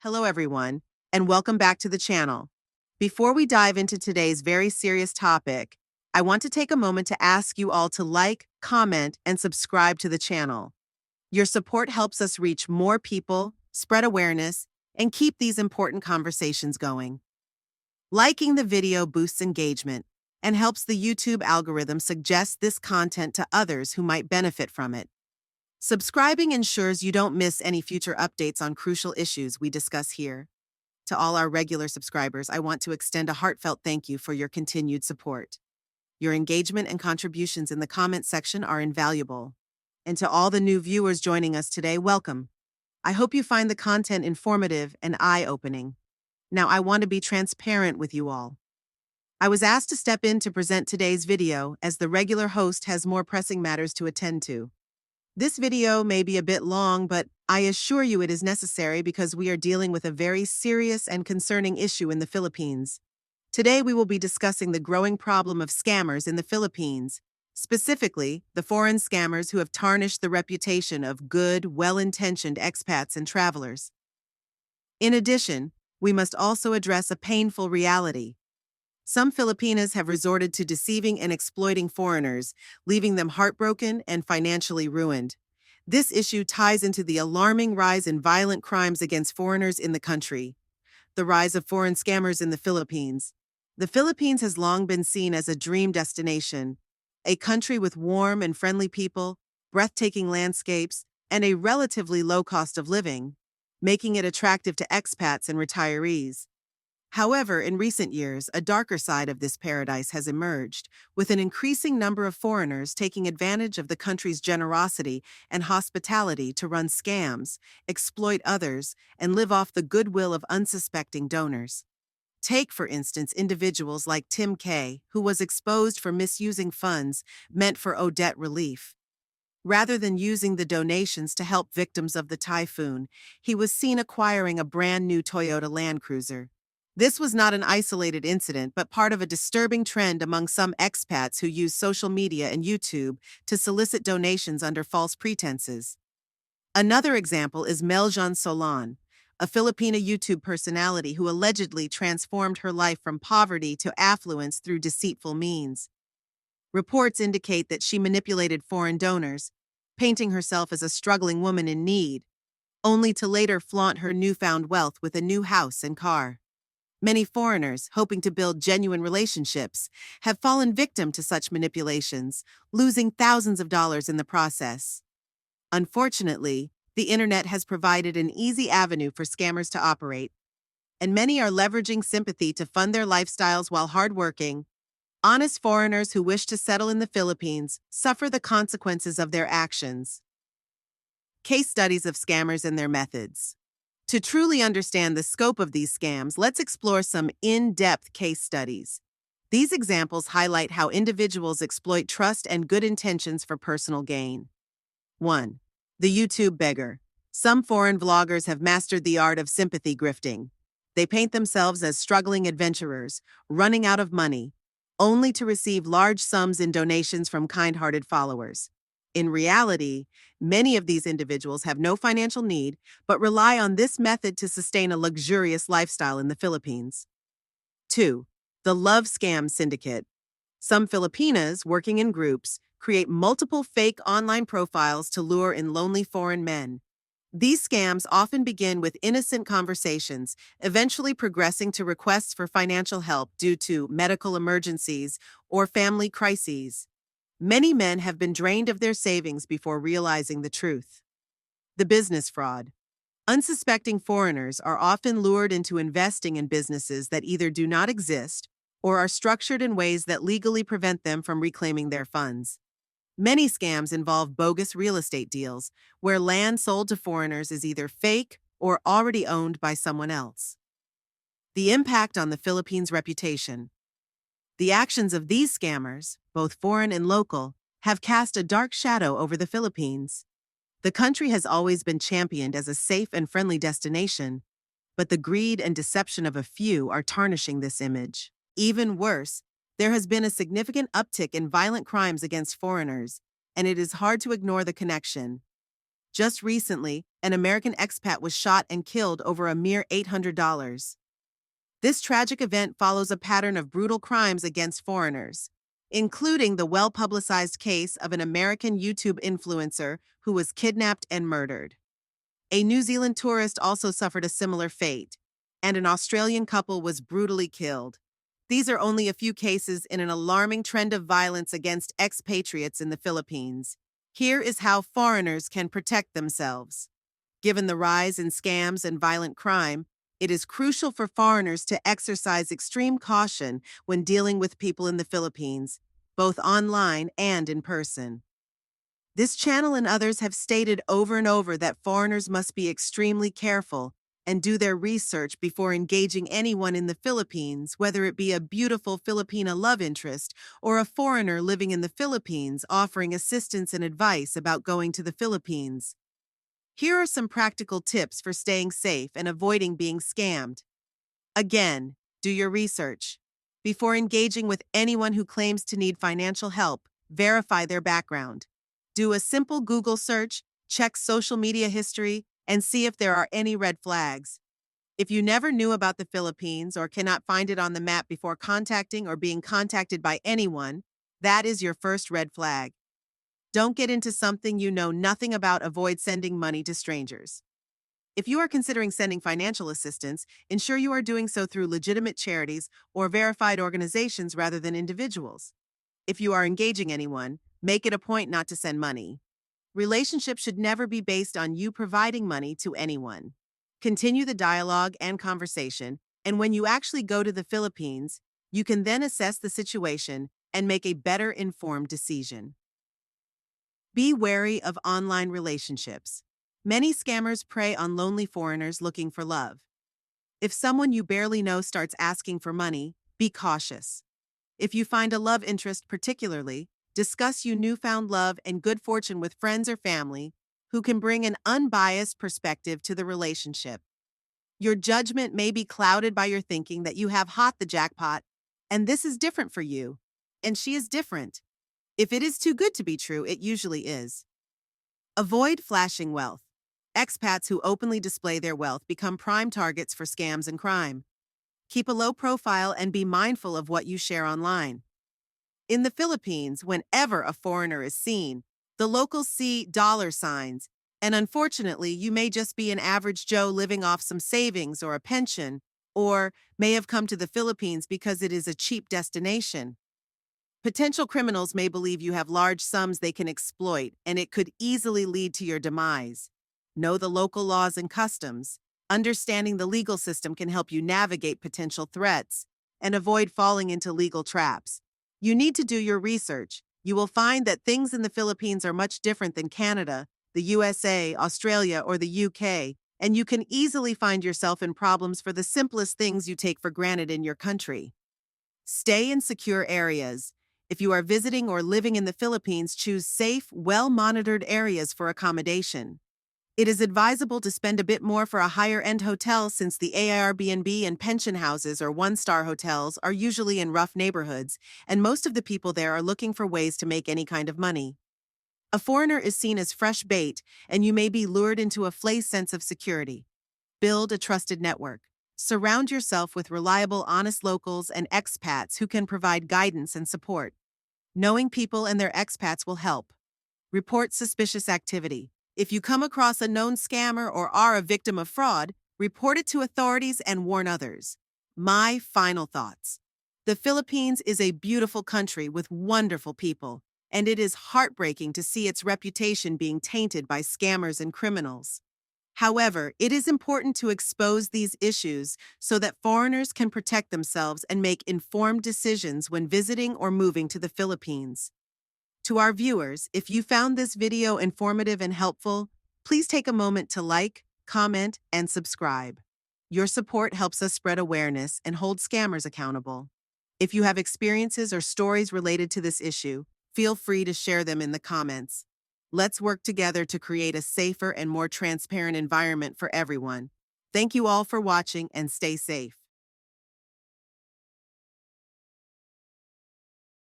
Hello, everyone, and welcome back to the channel. Before we dive into today's very serious topic, I want to take a moment to ask you all to like, comment, and subscribe to the channel. Your support helps us reach more people, spread awareness, and keep these important conversations going. Liking the video boosts engagement and helps the YouTube algorithm suggest this content to others who might benefit from it. Subscribing ensures you don't miss any future updates on crucial issues we discuss here. To all our regular subscribers, I want to extend a heartfelt thank you for your continued support. Your engagement and contributions in the comment section are invaluable. And to all the new viewers joining us today, welcome. I hope you find the content informative and eye-opening. Now, I want to be transparent with you all. I was asked to step in to present today's video as the regular host has more pressing matters to attend to. This video may be a bit long, but I assure you it is necessary because we are dealing with a very serious and concerning issue in the Philippines. Today we will be discussing the growing problem of scammers in the Philippines, specifically the foreign scammers who have tarnished the reputation of good, well-intentioned expats and travelers. In addition, we must also address a painful reality. Some Filipinas have resorted to deceiving and exploiting foreigners, leaving them heartbroken and financially ruined. This issue ties into the alarming rise in violent crimes against foreigners in the country. The rise of foreign scammers in the Philippines. The Philippines has long been seen as a dream destination, a country with warm and friendly people, breathtaking landscapes, and a relatively low cost of living, making it attractive to expats and retirees. However, in recent years, a darker side of this paradise has emerged, with an increasing number of foreigners taking advantage of the country's generosity and hospitality to run scams, exploit others, and live off the goodwill of unsuspecting donors. Take, for instance, individuals like Tim K., who was exposed for misusing funds meant for Odette relief. Rather than using the donations to help victims of the typhoon, he was seen acquiring a brand new Toyota Land Cruiser. This was not an isolated incident, but part of a disturbing trend among some expats who use social media and YouTube to solicit donations under false pretenses. Another example is Meljan Solan, a Filipina YouTube personality who allegedly transformed her life from poverty to affluence through deceitful means. Reports indicate that she manipulated foreign donors, painting herself as a struggling woman in need, only to later flaunt her newfound wealth with a new house and car. Many foreigners, hoping to build genuine relationships, have fallen victim to such manipulations, losing thousands of dollars in the process. Unfortunately, the internet has provided an easy avenue for scammers to operate, and many are leveraging sympathy to fund their lifestyles while hardworking. Honest foreigners who wish to settle in the Philippines suffer the consequences of their actions. Case studies of scammers and their methods. To truly understand the scope of these scams, let's explore some in-depth case studies. These examples highlight how individuals exploit trust and good intentions for personal gain. 1. The YouTube beggar. Some foreign vloggers have mastered the art of sympathy grifting. They paint themselves as struggling adventurers, running out of money, only to receive large sums in donations from kind-hearted followers. In reality, many of these individuals have no financial need, but rely on this method to sustain a luxurious lifestyle in the Philippines. 2. The love scam syndicate. Some Filipinas, working in groups, create multiple fake online profiles to lure in lonely foreign men. These scams often begin with innocent conversations, eventually progressing to requests for financial help due to medical emergencies or family crises. Many men have been drained of their savings before realizing the truth. The business fraud. Unsuspecting foreigners are often lured into investing in businesses that either do not exist or are structured in ways that legally prevent them from reclaiming their funds. Many scams involve bogus real estate deals, where land sold to foreigners is either fake or already owned by someone else. The impact on the Philippines' reputation. The actions of these scammers, both foreign and local, have cast a dark shadow over the Philippines. The country has always been championed as a safe and friendly destination, but the greed and deception of a few are tarnishing this image. Even worse, there has been a significant uptick in violent crimes against foreigners, and it is hard to ignore the connection. Just recently, an American expat was shot and killed over a mere $800. This tragic event follows a pattern of brutal crimes against foreigners, including the well-publicized case of an American YouTube influencer who was kidnapped and murdered. A New Zealand tourist also suffered a similar fate, and an Australian couple was brutally killed. These are only a few cases in an alarming trend of violence against expatriates in the Philippines. Here is how foreigners can protect themselves. Given the rise in scams and violent crime, it is crucial for foreigners to exercise extreme caution when dealing with people in the Philippines, both online and in person. This channel and others have stated over and over that foreigners must be extremely careful and do their research before engaging anyone in the Philippines, whether it be a beautiful Filipina love interest or a foreigner living in the Philippines offering assistance and advice about going to the Philippines. Here are some practical tips for staying safe and avoiding being scammed. Again, do your research. Before engaging with anyone who claims to need financial help, verify their background. Do a simple Google search, check social media history, and see if there are any red flags. If you never knew about the Philippines or cannot find it on the map before contacting or being contacted by anyone, that is your first red flag. Don't get into something you know nothing about. Avoid sending money to strangers. If you are considering sending financial assistance, ensure you are doing so through legitimate charities or verified organizations rather than individuals. If you are engaging anyone, make it a point not to send money. Relationships should never be based on you providing money to anyone. Continue the dialogue and conversation, and when you actually go to the Philippines, you can then assess the situation and make a better informed decision. Be wary of online relationships. Many scammers prey on lonely foreigners looking for love. If someone you barely know starts asking for money, be cautious. If you find a love interest particularly, discuss your newfound love and good fortune with friends or family who can bring an unbiased perspective to the relationship. Your judgment may be clouded by your thinking that you have hit the jackpot, and this is different for you, and she is different. If it is too good to be true, it usually is. Avoid flashing wealth. Expats who openly display their wealth become prime targets for scams and crime. Keep a low profile and be mindful of what you share online. In the Philippines, whenever a foreigner is seen, the locals see dollar signs, and unfortunately, you may just be an average Joe living off some savings or a pension, or may have come to the Philippines because it is a cheap destination. Potential criminals may believe you have large sums they can exploit, and it could easily lead to your demise. Know the local laws and customs. Understanding the legal system can help you navigate potential threats and avoid falling into legal traps. You need to do your research. You will find that things in the Philippines are much different than Canada, the USA, Australia, or the UK, and you can easily find yourself in problems for the simplest things you take for granted in your country. Stay in secure areas. If you are visiting or living in the Philippines, choose safe, well-monitored areas for accommodation. It is advisable to spend a bit more for a higher-end hotel since the Airbnb and pension houses or one-star hotels are usually in rough neighborhoods, and most of the people there are looking for ways to make any kind of money. A foreigner is seen as fresh bait, and you may be lured into a false sense of security. Build a trusted network. Surround yourself with reliable, honest locals and expats who can provide guidance and support. Knowing people and their expats will help. Report suspicious activity. If you come across a known scammer or are a victim of fraud, report it to authorities and warn others. My final thoughts. The Philippines is a beautiful country with wonderful people, and it is heartbreaking to see its reputation being tainted by scammers and criminals. However, it is important to expose these issues so that foreigners can protect themselves and make informed decisions when visiting or moving to the Philippines. To our viewers, if you found this video informative and helpful, please take a moment to like, comment, and subscribe. Your support helps us spread awareness and hold scammers accountable. If you have experiences or stories related to this issue, feel free to share them in the comments. Let's work together to create a safer and more transparent environment for everyone. Thank you all for watching and stay safe.